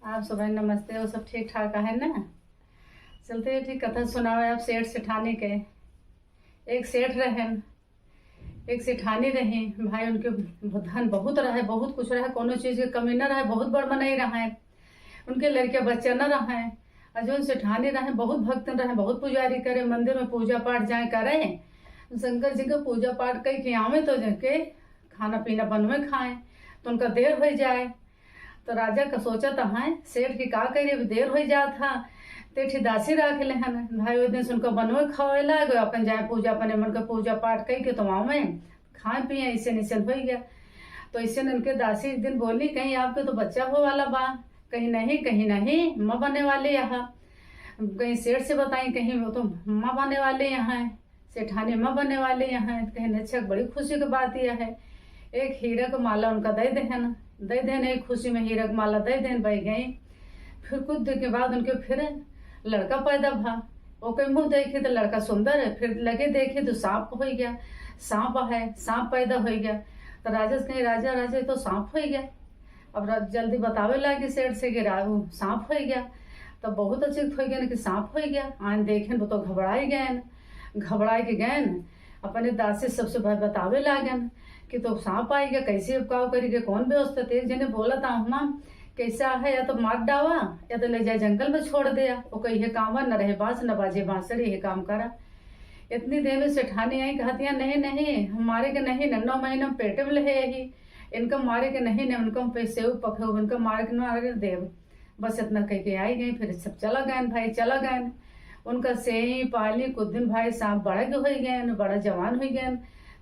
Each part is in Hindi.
आप सब नमस्ते। वो सब ठीक ठाक है ना। चलते हैं ठीक कथा सुनावे आप सेठ सेठानी के। एक सेठ रहन, एक सेठानी रही भाई। उनके धन बहुत रहे, बहुत कुछ रहे, कोनो चीज के कमी न रहे, बहुत बड़ नहीं रहे। उनके लड़के बच्चे न रहे। और जो सेठानी रहे बहुत भक्त रहे, बहुत पुजारी करे, मंदिर में पूजा पाठ जाए करे, शंकर जी का पूजा पाठ कई के आवे तो जाके खाना पीना बनवे खाए तो उनका देर हो जाए। तो राजा का सोचा था हाँ सेठ की का करे, देर हो जात था ते दासी रख ले हन भाई। वो दिन सुनकर बनवे खावे लग अपन जाए पूजा अपने मन का पूजा पाठ कई के तो में खाए पिए ऐसे निशन हो गया। तो ऐसे उनके दासी एक दिन बोली कहीं आपके तो बच्चा हो वाला बा, कहीं नहीं माँ बने वाले यहाँ। कहीं सेठ से बताई कहीं वो तो माँ बने वाले यहाँ, सेठानी माँ बने वाले यहाँ। कहीं अच्छा बड़ी खुशी की बात यह है। एक हीरा का माला उनका दे देन एक खुशी में हीरा का माला दे देन बह गई। फिर कुछ दिन के बाद उनके फिर लड़का पैदा भा। वो कोई मुंह देखे तो लड़का सुंदर है, फिर लगे देखे तो सांप हो गया। सांप है, सांप पैदा हो गया। तो राजा कहीं राजा राजा तो सांप हो गया। अब जल्दी बतावे लगे सेठ से कि सांप हो गया। तो बहुत अच्छे हो गया कि सांप हो गया। आन देखे वो तो घबराए गए अपने दास से सबसे बतावे लागन कि तो सांप आएगा कैसे उपकाव करेगा, कौन व्यवस्था। एक जने बोला था माँ कैसा है, या तो मार डावा या तो ले जाए जंगल में छोड़ दिया। वो कही है काम न रहे बांस न बाजे बांसुरी, ये काम करा। इतनी देर में सेठानी आई, कहती है नहीं हमारे के नहीं न 9 महीने पेटे में लहे यही इनका मारे के नहीं न उनका पैसे पखे उनका मारे के मारे देव। बस इतना कह के आई गई। फिर सब चला गए भाई, चला गए उनका से पाली कुछ दिन भाई सांप बड़ा हो गए, बड़ा जवान हो गए।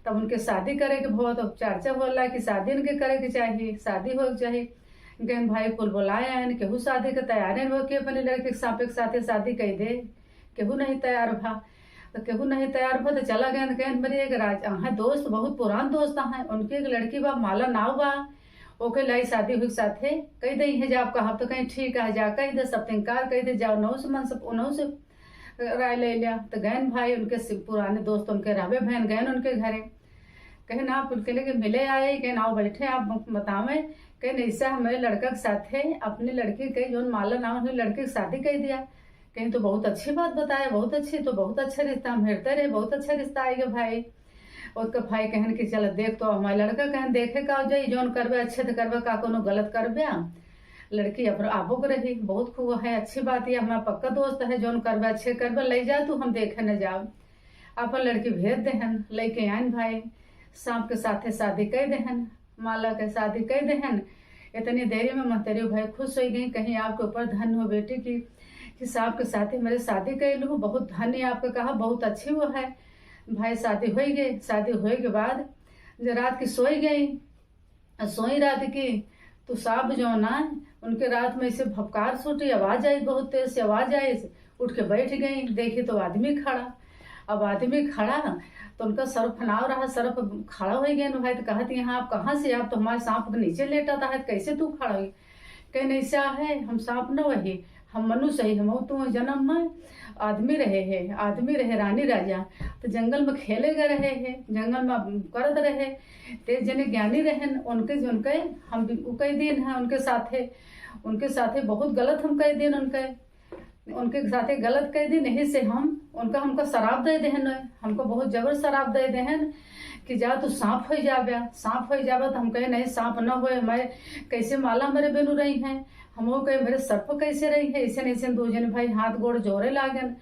तब उनके शादी करे के बहुत चर्चा बोला कि शादी उनके करे के चाहिए, शादी हो चाहिए। गहन भाई कुल बुलाया है, केहू शादी के तैयार हो के अपने लड़के के सांप के साथ शादी कह दे। केहू नहीं तैयार भा। तो केहू नहीं तैयार भा तो चला गया। गहन मेरे एक हाँ दोस्त बहुत पुरान दोस्त हैं, उनकी एक लड़की बा माला नाव बा। ओके लाई शादी हुई साथे कह दे है जा कहा तो कहीं ठीक है जा कह दे सब इनकार कह दे जाओ नौ से मन सब उन्हों से राय ले लिया। तो गहन भाई उनके पुराने दोस्त उनके रावे बहन गहन उनके घरे कहे ना आप उनके लिए मिले आए, कहे ना बैठे आप बतावे। कहे ऐसा हमारे लड़का के साथ है अपनी लड़की के जो माला नाम हुई लड़के की शादी कह दिया। कहीं तो बहुत अच्छी बात बताया, बहुत अच्छी, तो बहुत अच्छा रिश्ता हम हेरते रहे, बहुत अच्छा रिश्ता आएगा भाई। उसका भाई कहन कि चल देख तो हमारे लड़का कहन देखे का जाई जोन करबे अच्छे तो करबे का कोनो गलत करबे। लड़की अपना आबुक रही बहुत खूब है, अच्छी बात है, हमारा पक्का दोस्त है, जोन करबे अच्छे करबे ले जा तू हम देखे न जाओ। अपन लड़की भेज देहन लेके आन भाई। सांप के साथे शादी कह देहन, माला के शादी कह देहन। इतनी देरी में महतेरी भाई खुश हो गई, कहीं आपके ऊपर धन हो बेटी की कि सांप के साथे मेरे शादी कर लूँ, बहुत धन है आपका कहा, बहुत अच्छी वो है भाई। शादी हो गई, शादी होने के बाद जब रात की सोई गई, सोई रात की तो सांप जो ना उनके रात में ऐसे भपकार छूटी, आवाज आई बहुत तेज से आवाज आई। उठ के बैठ गई, देखी तो आदमी खड़ा। अब आदमी खड़ा तो उनका सर फनाव रहा, सर पर खड़ा हो गया भाई। तो कहती यहाँ आप कहाँ से, आप तो हमारे सांप के नीचे लेटा था, कैसे तू खड़ा हुई। कहीं ऐसा है हम सांप न वही हम मनुष्य ही, हम तू जन्म में आदमी रहे रानी राजा। तो जंगल में खेले गए रहे है, जंगल में करत रहे ते जने ज्ञानी रहे उनके हम कई दिन है उनके साथे बहुत गलत हम कई दिन उनके साथे गलत कह दी। नहीं से हमको शराब दे देहन, हमको बहुत जबर शराब दे देहन कि जा तू सांप हो जाबे। तो हम कहे नहीं सांप न होए, मैं कैसे माला मेरे बेनू रही हैं, हम कहे मेरे सर्प कैसे रही है। ऐसे नहीं दो जन भाई हाथ गोड़ जोड़े लागन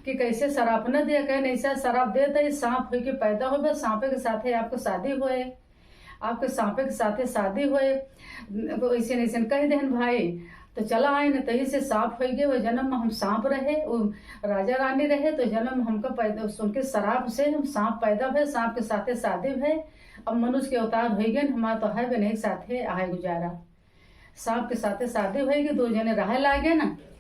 कि कैसे शराब न दे। कहे नहीं शराब दे तो सांप हो के पैदा हो, सांपे के साथे आपको शादी होए, आपके सांपे के साथे शादी होए। ऐसे नहीं कह देहन भाई। तो चला आए न तही से सांप हो गए। वो जन्म में हम सांप रहे, वो राजा रानी रहे, तो जन्म हमका पैदा सुन के शराब से हम सांप पैदा भे, सांप के साथे शादी भे। अब मनुष्य के अवतार हो गए, हमारा तो है भी नहीं साथे आए गुजारा। सांप के साथे शादी हो गई, 2 जने रहे लागे ना।